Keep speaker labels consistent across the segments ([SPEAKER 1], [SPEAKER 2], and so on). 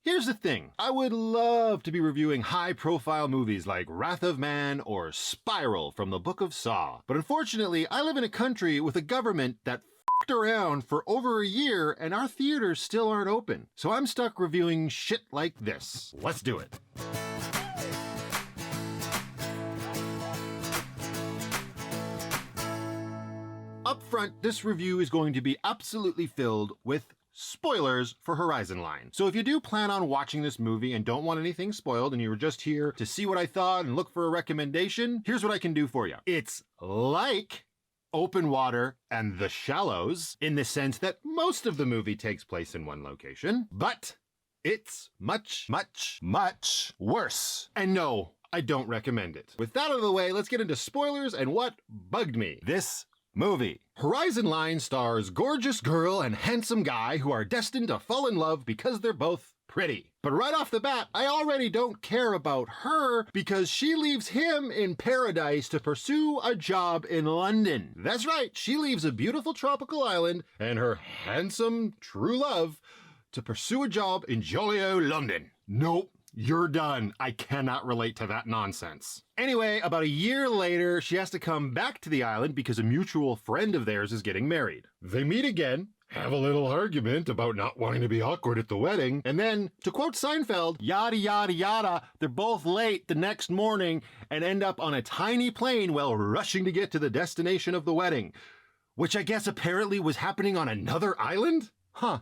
[SPEAKER 1] Here's the thing. I would love to be reviewing high-profile movies like Wrath of Man or Spiral from the Book of Saw. But unfortunately, I live in a country with a government that f***ed around for over a year and our theaters still aren't open. So I'm stuck reviewing shit like this. Let's do it. Up front, this review is going to be absolutely filled with spoilers for Horizon Line. So if you do plan on watching this movie and don't want anything spoiled and you were just here to see what I thought and look for a recommendation, here's what I can do for you. It's like Open Water and The Shallows in the sense that most of the movie takes place in one location, but it's much, much, much worse. And no, I don't recommend it. With that out of the way, let's get into spoilers and what bugged me this movie. Horizon Line stars gorgeous girl and handsome guy who are destined to fall in love because they're both pretty. But right off the bat, I already don't care about her because she leaves him in paradise to pursue a job in London. That's right, she leaves a beautiful tropical island and her handsome true love to pursue a job in Jolly London. Nope. You're done. I cannot relate to that nonsense. Anyway, about a year later, she has to come back to the island because a mutual friend of theirs is getting married. They meet again, have a little argument about not wanting to be awkward at the wedding, and then, to quote Seinfeld, yada yada yada, they're both late the next morning and end up on a tiny plane while rushing to get to the destination of the wedding, which I guess apparently was happening on another island? Huh.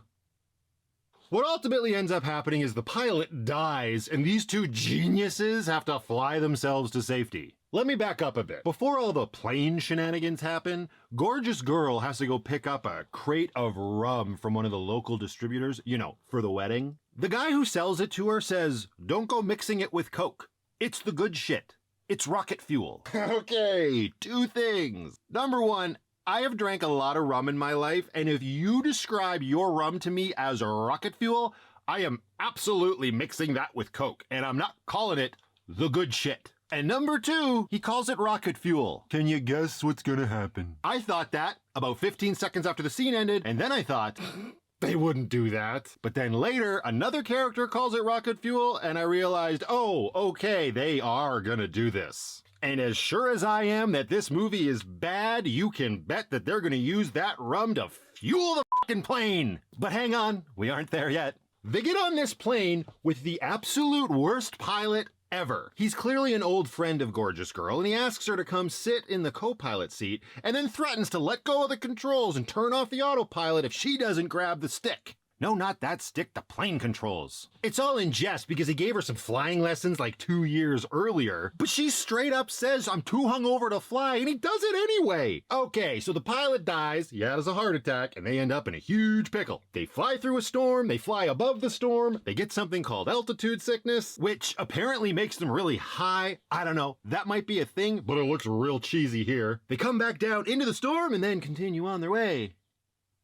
[SPEAKER 1] What ultimately ends up happening is the pilot dies and these two geniuses have to fly themselves to safety. Let me back up a bit. Before all the plane shenanigans happen, gorgeous girl has to go pick up a crate of rum from one of the local distributors, you know, for the wedding. The guy who sells it to her says, don't go mixing it with Coke. It's the good shit. It's rocket fuel. Okay, two things. Number one, I have drank a lot of rum in my life, and if you describe your rum to me as rocket fuel, I am absolutely mixing that with Coke, and I'm not calling it the good shit. And number two, he calls it rocket fuel. Can you guess what's gonna happen? I thought that about 15 seconds after the scene ended, and then I thought, they wouldn't do that. But then later, another character calls it rocket fuel, and I realized, oh, okay, they are gonna do this. And as sure as I am that this movie is bad, you can bet that they're gonna use that rum to fuel the fucking plane. But hang on, we aren't there yet. They get on this plane with the absolute worst pilot ever. He's clearly an old friend of Gorgeous Girl, and he asks her to come sit in the co-pilot seat, and then threatens to let go of the controls and turn off the autopilot if she doesn't grab the stick. No, not that stick, the plane controls. It's all in jest because he gave her some flying lessons like 2 years earlier, but she straight up says, I'm too hungover to fly, and he does it anyway. Okay, so the pilot dies, he has a heart attack, and they end up in a huge pickle. They fly through a storm, they fly above the storm, they get something called altitude sickness, which apparently makes them really high. I don't know, that might be a thing, but it looks real cheesy here. They come back down into the storm and then continue on their way.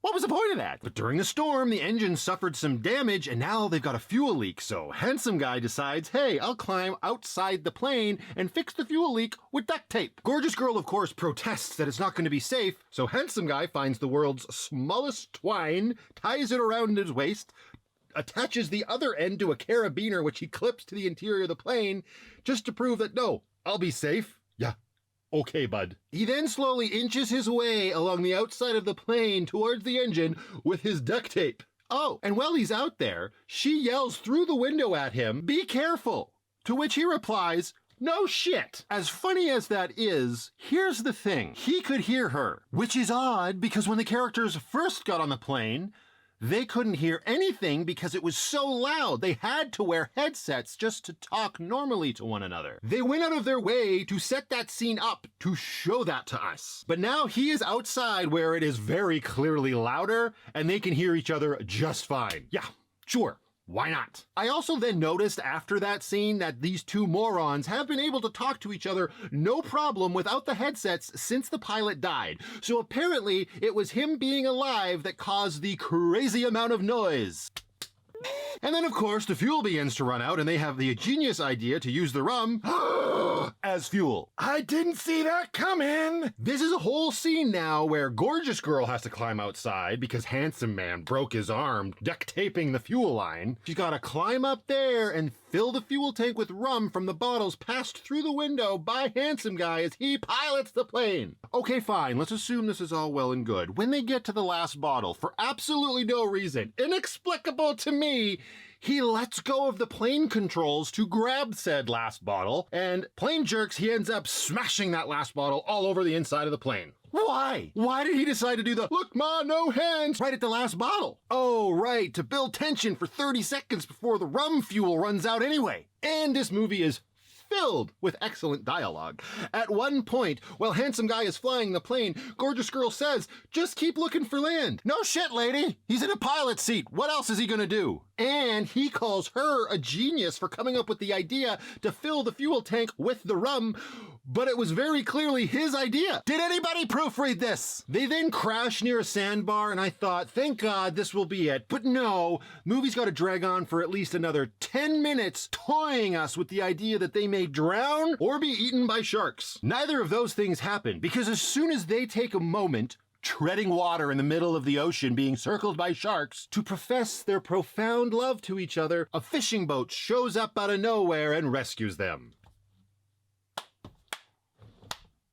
[SPEAKER 1] What was the point of that? But during the storm, the engine suffered some damage and now they've got a fuel leak. So handsome guy decides, hey, I'll climb outside the plane and fix the fuel leak with duct tape. Gorgeous girl, of course, protests that it's not going to be safe. So handsome guy finds the world's smallest twine, ties it around his waist, attaches the other end to a carabiner, which he clips to the interior of the plane just to prove that, no, I'll be safe. Yeah. Okay, bud. He then slowly inches his way along the outside of the plane towards the engine with his duct tape. Oh, and while he's out there, she yells through the window at him, be careful, to which he replies, no shit. As funny as that is, here's the thing. He could hear her, which is odd because when the characters first got on the plane, they couldn't hear anything because it was so loud. They had to wear headsets just to talk normally to one another. They went out of their way to set that scene up to show that to us. But now he is outside where it is very clearly louder and they can hear each other just fine. Yeah, sure. Why not? I also then noticed after that scene that these two morons have been able to talk to each other no problem without the headsets since the pilot died. So apparently it was him being alive that caused the crazy amount of noise. And then, of course, the fuel begins to run out, and they have the genius idea to use the rum as fuel. I didn't see that coming! This is a whole scene now where Gorgeous Girl has to climb outside because Handsome Man broke his arm duct taping the fuel line. She's got to climb up there and fill the fuel tank with rum from the bottles passed through the window by Handsome Guy as he pilots the plane. Okay, fine, let's assume this is all well and good. When they get to the last bottle, for absolutely no reason, inexplicable to me, he lets go of the plane controls to grab said last bottle, and plane jerks, he ends up smashing that last bottle all over the inside of the plane. Why? Why did he decide to do the "look ma, no hands" right at the last bottle? Oh, right, to build tension for 30 seconds before the rum fuel runs out anyway. And this movie is filled with excellent dialogue. At one point, while Handsome Guy is flying the plane, Gorgeous Girl says, "Just keep looking for land." No shit, lady. He's in a pilot seat. What else is he gonna do? And he calls her a genius for coming up with the idea to fill the fuel tank with the rum, but it was very clearly his idea. Did anybody proofread this? They then crash near a sandbar, and I thought, thank God this will be it. But no, movie's got to drag on for at least another 10 minutes, toying us with the idea that they may drown or be eaten by sharks. Neither of those things happen, because as soon as they take a moment, treading water in the middle of the ocean being circled by sharks, to profess their profound love to each other, a fishing boat shows up out of nowhere and rescues them.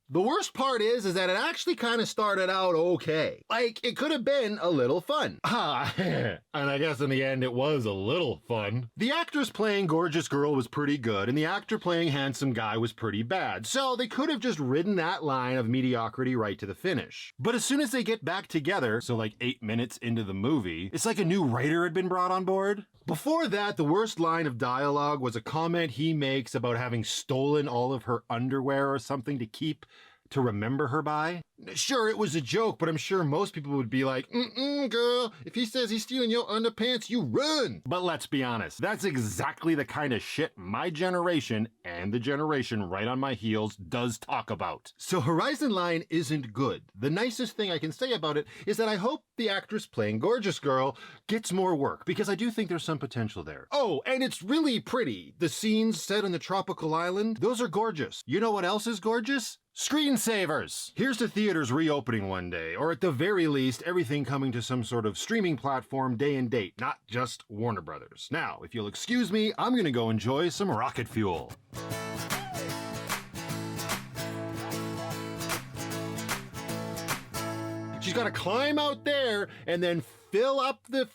[SPEAKER 1] The worst part is that it actually kind of started out okay. Like, it could have been a little fun. And I guess in the end it was a little fun. The actress playing Gorgeous Girl was pretty good, and the actor playing Handsome Guy was pretty bad. So they could have just ridden that line of mediocrity right to the finish. But as soon as they get back together, so like 8 minutes into the movie, it's like a new writer had been brought on board. Before that, the worst line of dialogue was a comment he makes about having stolen all of her underwear or something to remember her by. Sure, it was a joke, but I'm sure most people would be like, girl, if he says he's stealing your underpants, you run. But let's be honest, that's exactly the kind of shit my generation, and the generation right on my heels, does talk about. So Horizon Line isn't good. The nicest thing I can say about it is that I hope the actress playing Gorgeous Girl gets more work, because I do think there's some potential there. Oh, and it's really pretty. The scenes set on the tropical island, those are gorgeous. You know what else is gorgeous? Screensavers! Here's to theaters reopening one day, or at the very least, everything coming to some sort of streaming platform day and date, not just Warner Brothers. Now, if you'll excuse me, I'm gonna go enjoy some rocket fuel. She's gotta climb out there and then fill up the